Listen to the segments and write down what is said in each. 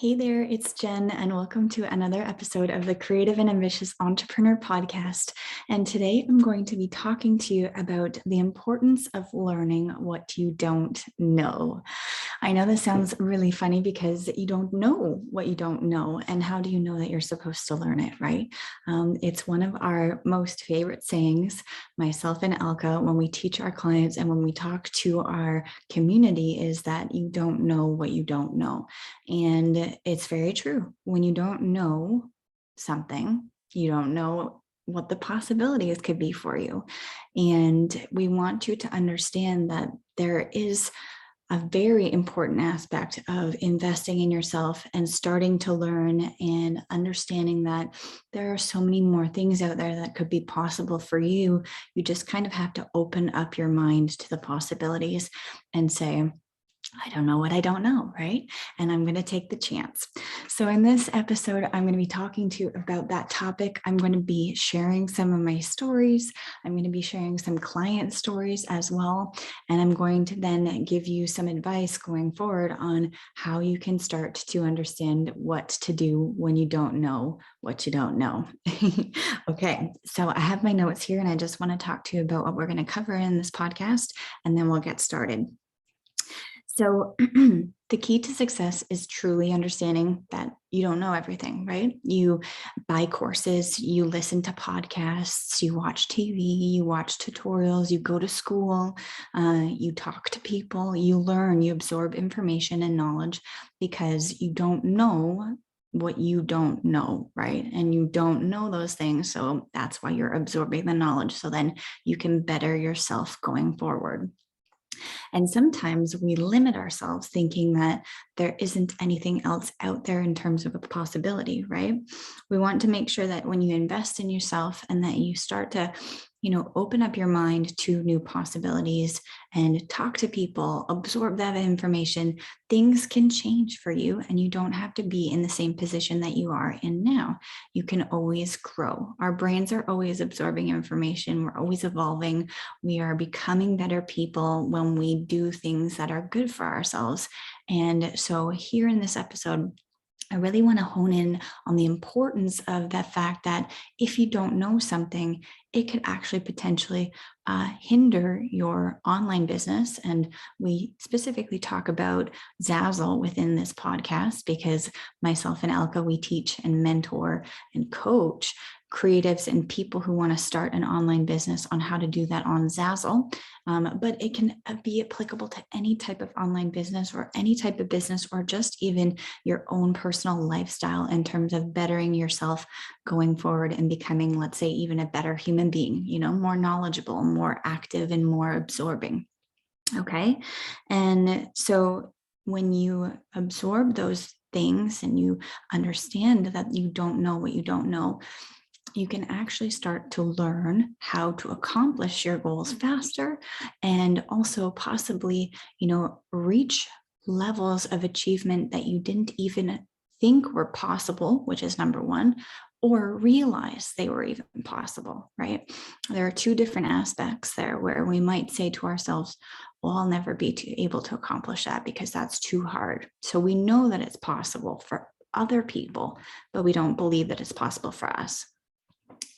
Hey there, it's Jen, and welcome to another episode of the Creative and Ambitious Entrepreneur Podcast. And today I'm going to be talking to you about the importance of learning what you don't know. I know this sounds really funny because you don't know what you don't know. And how do you know that you're supposed to learn it, right? It's one of our most favorite sayings, myself and Elka, when we teach our clients and when we talk to our community, is that you don't know what you don't know. And it's very true. When you don't know something, you don't know what the possibilities could be for you. And we want you to understand that there is a very important aspect of investing in yourself and starting to learn and understanding that there are so many more things out there that could be possible for you. You just kind of have to open up your mind to the possibilities and say, I don't know what I don't know, right? And I'm going to take the chance. So in this episode, I'm going to be talking to you about that topic. I'm going to be sharing some of my stories. I'm going to be sharing some client stories as well. And I'm going to then give you some advice going forward on how you can start to understand what to do when you don't know what you don't know. Okay, so I have my notes here and I just want to talk to you about what we're going to cover in this podcast, and then we'll get started. So the key to success is truly understanding that you don't know everything, right? You buy courses, you listen to podcasts, you watch TV, you watch tutorials, you go to school, you talk to people, you learn, you absorb information and knowledge because you don't know what you don't know, right? And you don't know those things. So that's why you're absorbing the knowledge. So then you can better yourself going forward. And sometimes we limit ourselves thinking that there isn't anything else out there in terms of a possibility, right? We want to make sure that when you invest in yourself and that you start to, open up your mind to new possibilities and talk to people, absorb that information, things can change for you and you don't have to be in the same position that you are in now. You can always grow. Our brains are always absorbing information. We're always evolving. We are becoming better people when we do things that are good for ourselves. And so here in this episode, I really want to hone in on the importance of the fact that if you don't know something, it could actually potentially hinder your online business. And we specifically talk about Zazzle within this podcast because myself and Elka, we teach and mentor and coach creatives and people who want to start an online business on how to do that on Zazzle. But it can be applicable to any type of online business or any type of business, or just even your own personal lifestyle in terms of bettering yourself going forward and becoming, let's say, even a better human being, more knowledgeable, more active, and more absorbing. Okay. And so when you absorb those things and you understand that you don't know what you don't know, you can actually start to learn how to accomplish your goals faster and also possibly, reach levels of achievement that you didn't even think were possible, which is number one, or realize they were even possible, right? There are two different aspects there where we might say to ourselves, well, I'll never be able to accomplish that because that's too hard. So we know that it's possible for other people, but we don't believe that it's possible for us.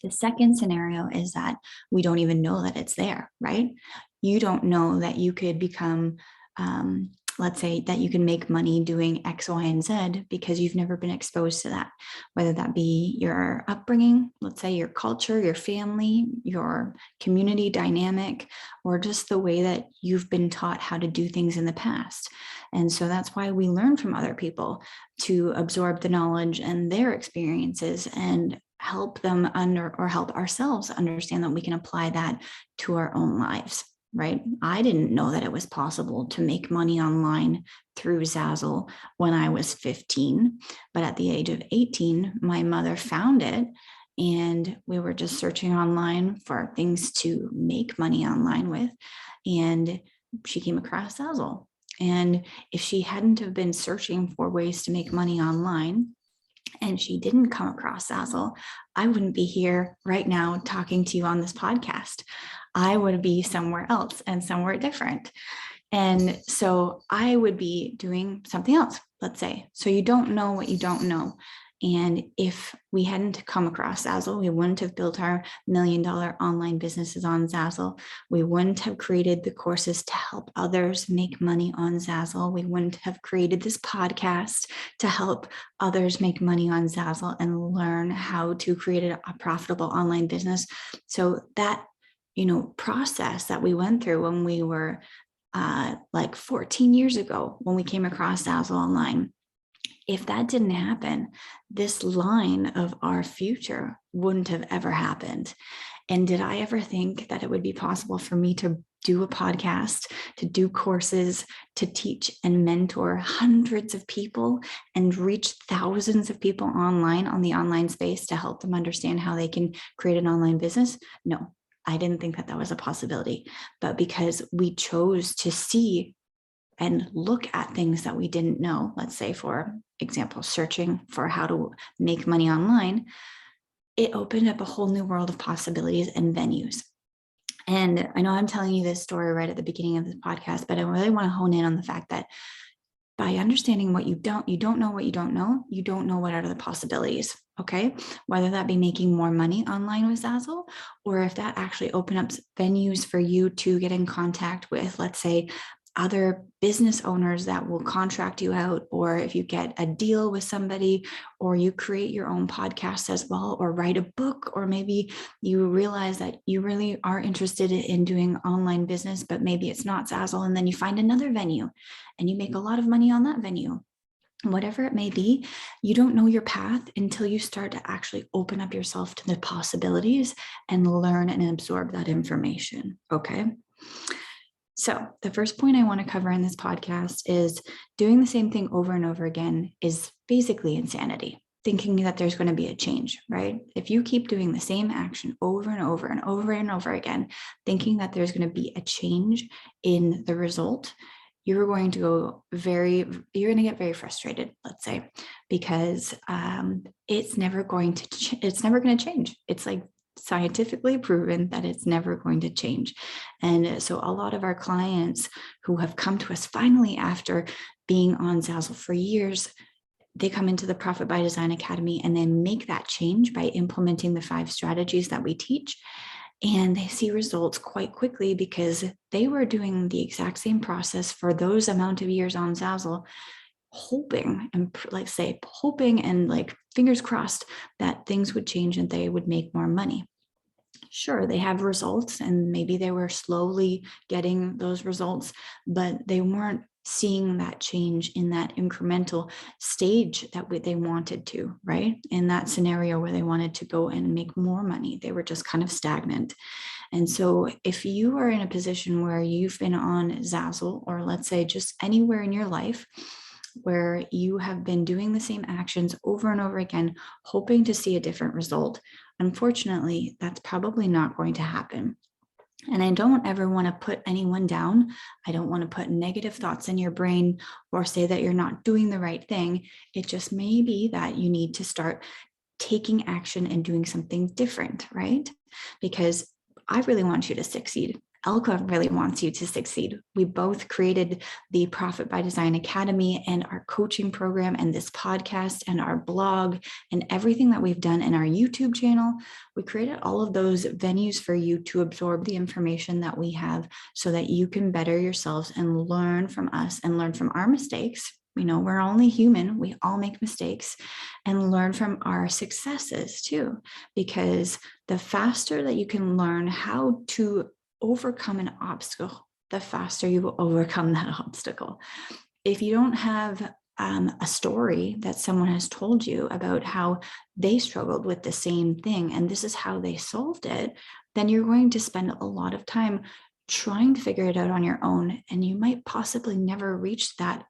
The second scenario is that we don't even know that it's there, right? You don't know that you could become, let's say that you can make money doing X, Y, and Z because you've never been exposed to that, whether that be your upbringing, let's say your culture, your family, your community dynamic, or just the way that you've been taught how to do things in the past. And so that's why we learn from other people to absorb the knowledge and their experiences and help them help ourselves understand that we can apply that to our own lives, right? I didn't know that it was possible to make money online through Zazzle when I was 15, but at the age of 18, my mother found it and we were just searching online for things to make money online with, and she came across Zazzle. And if she hadn't have been searching for ways to make money online, and she didn't come across Zazzle, I wouldn't be here right now talking to you on this podcast. I would be somewhere else and somewhere different. And so I would be doing something else. let's say. So you don't know what you don't know. And if we hadn't come across Zazzle, we wouldn't have built our $1 million online businesses on Zazzle. We wouldn't have created the courses to help others make money on Zazzle. We wouldn't have created this podcast to help others make money on Zazzle and learn how to create a profitable online business. So that, process that we went through when we were like 14 years ago, when we came across Zazzle online, if that didn't happen, this line of our future wouldn't have ever happened. And did I ever think that it would be possible for me to do a podcast, to do courses, to teach and mentor hundreds of people and reach thousands of people online on the online space to help them understand how they can create an online business? No, I didn't think that that was a possibility. But because we chose to see and look at things that we didn't know, let's say, for example, searching for how to make money online, it opened up a whole new world of possibilities and venues. And I know I'm telling you this story right at the beginning of this podcast, but I really want to hone in on the fact that by understanding what you don't know what you don't know what are the possibilities, okay? Whether that be making more money online with Zazzle, or if that actually open up venues for you to get in contact with, let's say, other business owners that will contract you out, or if you get a deal with somebody, or you create your own podcast as well, or write a book, or maybe you realize that you really are interested in doing online business, but maybe it's not Zazzle, and then you find another venue and you make a lot of money on that venue. Whatever it may be, you don't know your path until you start to actually open up yourself to the possibilities and learn and absorb that information, okay? So the first point I want to cover in this podcast is doing the same thing over and over again is basically insanity, thinking that there's going to be a change, right? If you keep doing the same action over and over and over and over again, thinking that there's going to be a change in the result, you're going to get very frustrated, let's say, because it's never going to change. It's like scientifically proven that it's never going to change. And so a lot of our clients who have come to us finally after being on Zazzle for years, they come into the Profit by Design Academy and then make that change by implementing the 5 strategies that we teach. And they see results quite quickly because they were doing the exact same process for those amount of years on Zazzle, hoping and fingers crossed that things would change and they would make more money. Sure, they have results and maybe they were slowly getting those results, but they weren't seeing that change in that incremental stage that they wanted to, right? In that scenario where they wanted to go and make more money, they were just kind of stagnant. And so if you are in a position where you've been on Zazzle, or let's say just anywhere in your life where you have been doing the same actions over and over again, hoping to see a different result, unfortunately, that's probably not going to happen. And I don't ever want to put anyone down. I don't want to put negative thoughts in your brain or say that you're not doing the right thing. It just may be that you need to start taking action and doing something different, right? Because I really want you to succeed. Elka really wants you to succeed. We both created the Profit by Design Academy and our coaching program and this podcast and our blog and everything that we've done in our YouTube channel. We created all of those venues for you to absorb the information that we have so that you can better yourselves and learn from us and learn from our mistakes. We're only human. We all make mistakes, and learn from our successes too, because the faster that you can learn how to overcome an obstacle, the faster you will overcome that obstacle. If you don't have a story that someone has told you about how they struggled with the same thing and this is how they solved it, then you're going to spend a lot of time trying to figure it out on your own, and you might possibly never reach that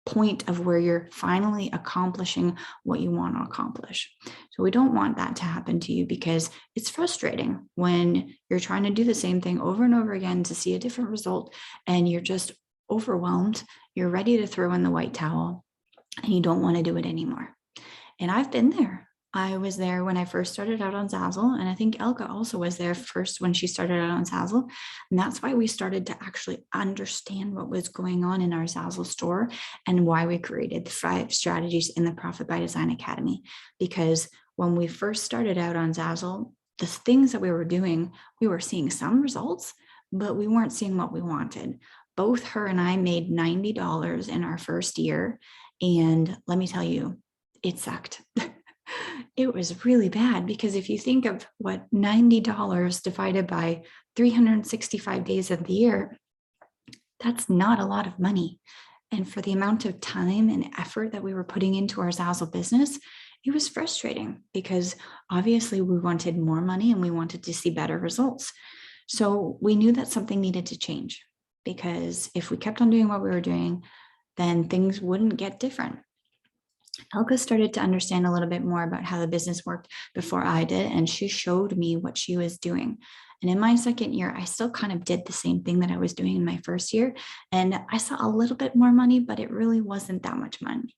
point of where you're finally accomplishing what you want to accomplish. So we don't want that to happen to you, because it's frustrating when you're trying to do the same thing over and over again to see a different result, and you're just overwhelmed. You're ready to throw in the white towel and you don't want to do it anymore. And I've been there. I was there when I first started out on Zazzle, and I think Elka also was there first when she started out on Zazzle. And that's why we started to actually understand what was going on in our Zazzle store and why we created the 5 strategies in the Profit by Design Academy. Because when we first started out on Zazzle, the things that we were doing, we were seeing some results, but we weren't seeing what we wanted. Both her and I made $90 in our first year. And let me tell you, it sucked. It was really bad, because if you think of what $90 divided by 365 days of the year, that's not a lot of money. And for the amount of time and effort that we were putting into our Zazzle business, it was frustrating, because obviously we wanted more money and we wanted to see better results. So we knew that something needed to change, because if we kept on doing what we were doing, then things wouldn't get different. Elka started to understand a little bit more about how the business worked before I did, and she showed me what she was doing. And in my second year, I still kind of did the same thing that I was doing in my first year. And I saw a little bit more money, but it really wasn't that much money.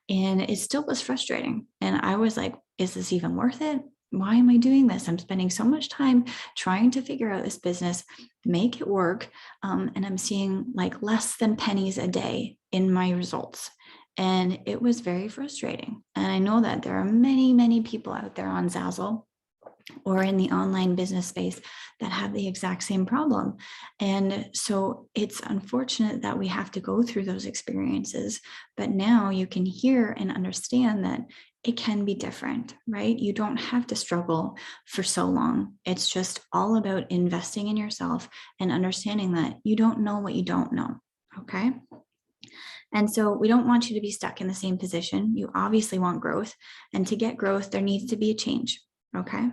And it still was frustrating. And I was like, is this even worth it? Why am I doing this? I'm spending so much time trying to figure out this business, make it work. And I'm seeing like less than pennies a day in my results. And it was very frustrating. And I know that there are many, many people out there on Zazzle or in the online business space that have the exact same problem. And so it's unfortunate that we have to go through those experiences, but now you can hear and understand that it can be different, right? You don't have to struggle for so long. It's just all about investing in yourself and understanding that you don't know what you don't know, okay? And so we don't want you to be stuck in the same position. You obviously want growth. And to get growth, there needs to be a change. Okay.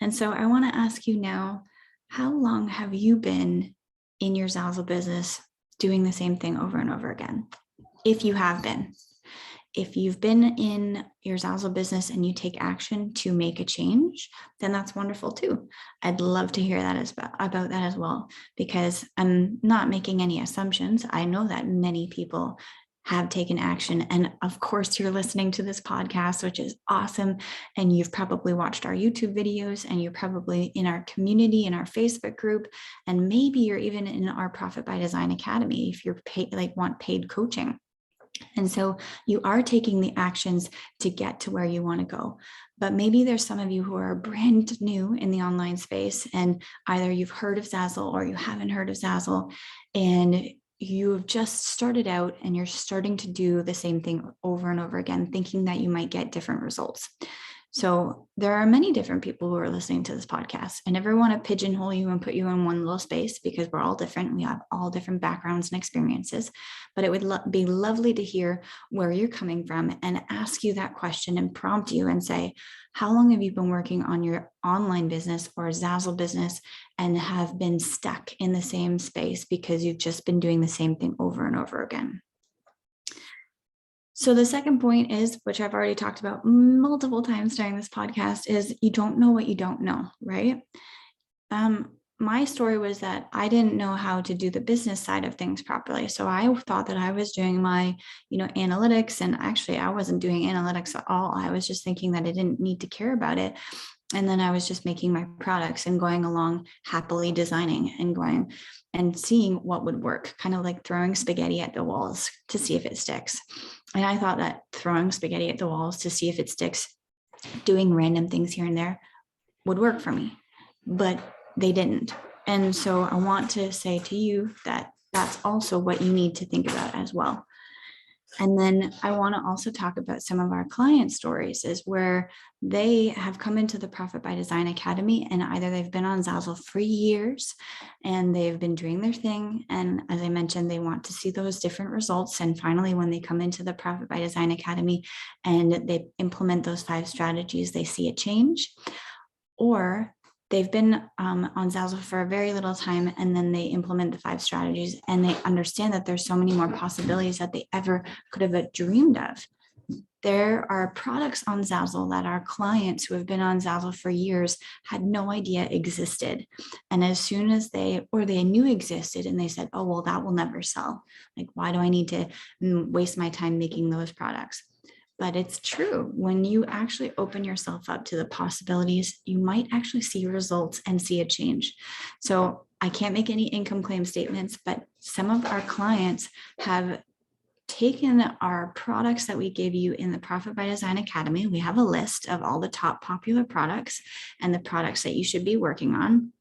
And so I want to ask you now, how long have you been in your Zazzle business doing the same thing over and over again? If you have been. If you've been in your Zazzle business and you take action to make a change, then that's wonderful too. I'd love to hear that about that as well, because I'm not making any assumptions. I know that many people have taken action. And of course, you're listening to this podcast, which is awesome. And you've probably watched our YouTube videos, and you're probably in our community, in our Facebook group, and maybe you're even in our Profit by Design Academy if you're paid, like want paid coaching. And so you are taking the actions to get to where you want to go. But maybe there's some of you who are brand new in the online space, and either you've heard of Zazzle or you haven't heard of Zazzle, and you have just started out and you're starting to do the same thing over and over again, thinking that you might get different results. So there are many different people who are listening to this podcast. I never want to pigeonhole you and put you in one little space, because we're all different. We have all different backgrounds and experiences, but it would be lovely to hear where you're coming from and ask you that question and prompt you and say, how long have you been working on your online business or Zazzle business and have been stuck in the same space because you've just been doing the same thing over and over again? So the second point is, which I've already talked about multiple times during this podcast, is you don't know what you don't know, right? My story was that I didn't know how to do the business side of things properly. So I thought that I was doing my, analytics, and actually I wasn't doing analytics at all. I was just thinking that I didn't need to care about it. And then I was just making my products and going along happily designing and going and seeing what would work, kind of like throwing spaghetti at the walls to see if it sticks. And I thought that throwing spaghetti at the walls to see if it sticks, doing random things here and there, would work for me, but they didn't. And so I want to say to you that that's also what you need to think about as well. And then I want to also talk about some of our client stories, is where they have come into the Profit by Design Academy, and either they've been on Zazzle for years and they've been doing their thing. And as I mentioned, they want to see those different results. And finally, when they come into the Profit by Design Academy and they implement those 5 strategies, they see a change. Or they've been on Zazzle for a very little time, and then they implement the 5 strategies and they understand that there's so many more possibilities that they ever could have dreamed of. There are products on Zazzle that our clients who have been on Zazzle for years had no idea existed. And as soon as they knew existed, and they said, oh, well, that will never sell. Like, why do I need to waste my time making those products? but it's true. When you actually open yourself up to the possibilities, you might actually see results and see a change. So I can't make any income claim statements, but some of our clients have taken our products that we give you in the Profit by Design Academy. We have a list of all the top popular products and the products that you should be working on.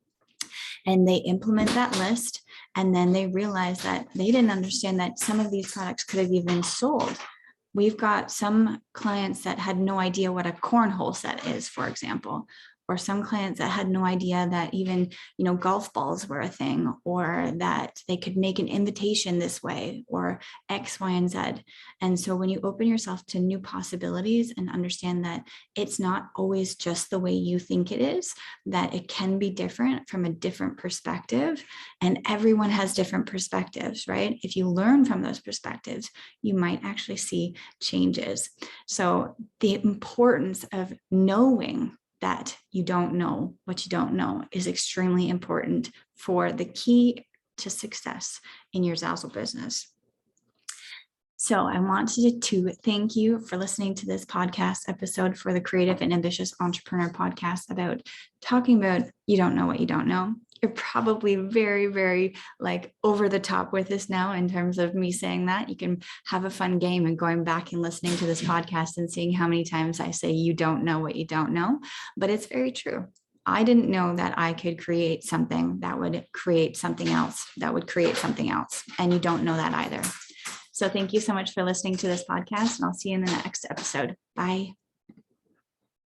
And they implement that list. And then they realize that they didn't understand that some of these products could have even sold. We've got some clients that had no idea what a cornhole set is, for example, or some clients that had no idea that even, golf balls were a thing, or that they could make an invitation this way, or X, Y, and Z. And so when you open yourself to new possibilities and understand that it's not always just the way you think it is, that it can be different from a different perspective, and everyone has different perspectives, right? If you learn from those perspectives, you might actually see changes. So the importance of knowing that you don't know what you don't know is extremely important for the key to success in your Zazzle business. So I wanted to thank you for listening to this podcast episode for the Creative and Ambitious Entrepreneur podcast about talking about you don't know what you don't know. You're probably very, very over the top with this now in terms of me saying that. You can have a fun game and going back and listening to this podcast and seeing how many times I say you don't know what you don't know, but it's very true. I didn't know that I could create something that would create something else, and you don't know that either. So thank you so much for listening to this podcast, and I'll see you in the next episode. Bye.